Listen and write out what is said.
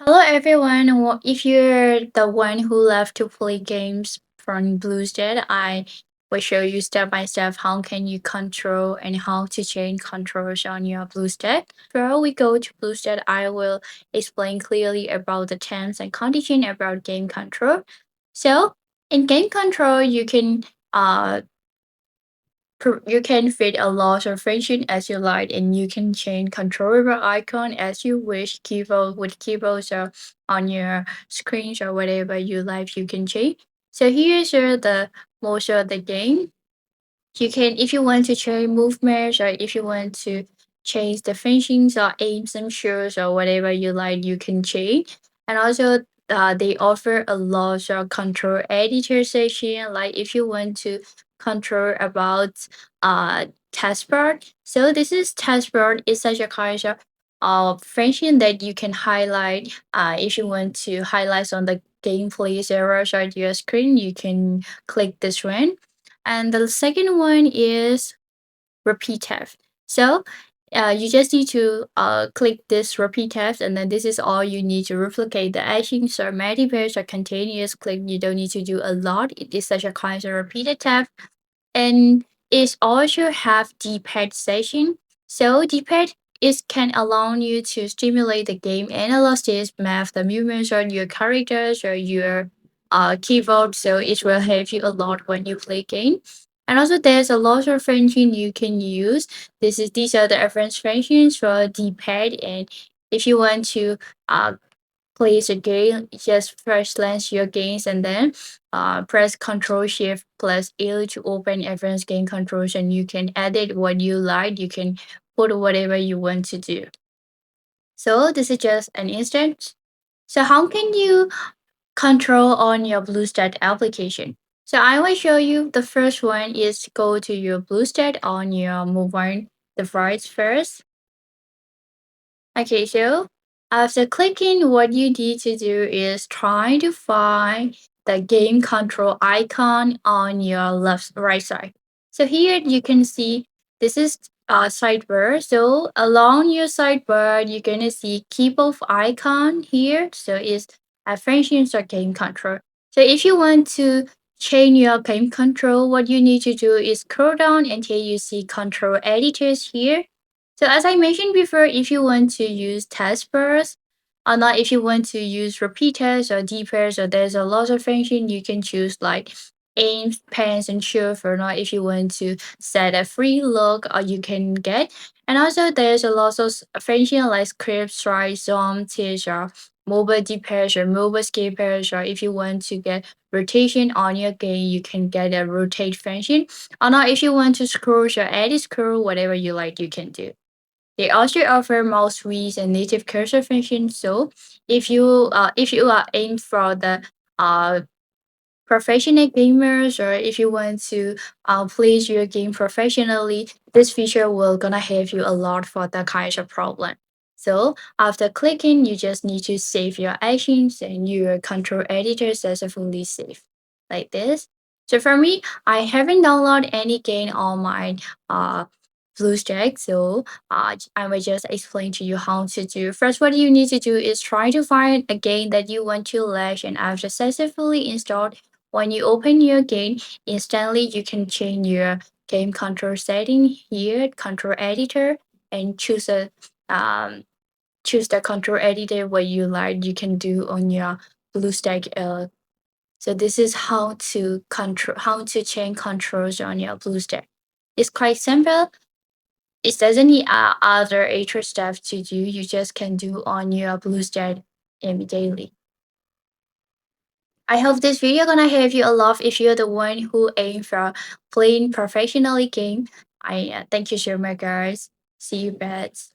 Hello everyone. If you're the one who love to play games from BlueStacks, I will show you step by step how can you control and how to change controls on your BlueStack. Before we go to BlueStack, I will explain clearly about the terms and condition about game control. So in game control, you can fit a lot of function as you like, and you can change controller icon as you wish. Keyboard with keyboards or on your screens or whatever you like, you can change. So here's the most of the game. You can, if you want to change movements or if you want to change the functions or aim some shots or whatever you like, you can change. And also, they offer a lot of control editor section. Like if you want to control about taskbar. So this is taskbar is such a kind of function that you can highlight. If you want to highlight on the gameplay areas on your screen, you can click this one. And the second one is repeat tab. So you just need to click this repeat tab, and then this is all you need to replicate the actions or multiple or continuous click. You don't need to do a lot. It is such a kind of repeated tab. And it also have D-pad session. So D-pad is can allow you to stimulate the game analysis, map the movements on your characters or your keyboard. So it will help you a lot when you play game. And also there's a lot of function you can use. These are the advanced functions for D-pad, and if you want to uh, plays a game, just first launch your games and then press Control Shift plus L to open advanced game controls, and you can edit what you like. You can put whatever you want to do. So this is just an instance. So how can you control on your BlueStack application? So I will show you. The first one is to go to your BlueStack on your mobile device first. Okay, so after clicking, what you need to do is try to find the game control icon on your left right side. So here you can see this is sidebar. So along your sidebar, you're gonna see keyboard icon here. So it's a functions or game control. So if you want to change your game control, what you need to do is scroll down until you see control editors here. So as I mentioned before, if you want to use taskbars, or not if you want to use repeaters or deepers, or there's a lot of function you can choose like aim, pans, and shift, or not if you want to set a free look or you can get. And also there's a lot of function like script, strike, zoom, tilt, or mobile deepers or mobile skippers, or if you want to get rotation on your game, you can get a rotate function. Or not if you want to scroll or edit scroll, whatever you like, you can do. They also offer mouse wheels and native cursor functions. So if you are aimed for the uh professional gamers, or if you want to play your game professionally, this feature will gonna help you a lot for that kind of problem. So after clicking, you just need to save your actions and your control editor successfully saved like this. So for me, I haven't downloaded any game on my uh BlueStack. So I will just explain to you how to do. First, what you need to do is try to find a game that you want to launch, and after successfully installed, when you open your game, instantly you can change your game control setting here, control editor, and um choose the control editor what you like. You can do on your BlueStack. So this is how to change controls on your BlueStack. It's quite simple. It doesn't need other extra stuff to do. You just can do on your BlueStack immediately. I hope this video gonna help you a lot if you're the one who aim for playing professionally game. I thank you so much, guys. See you, bets.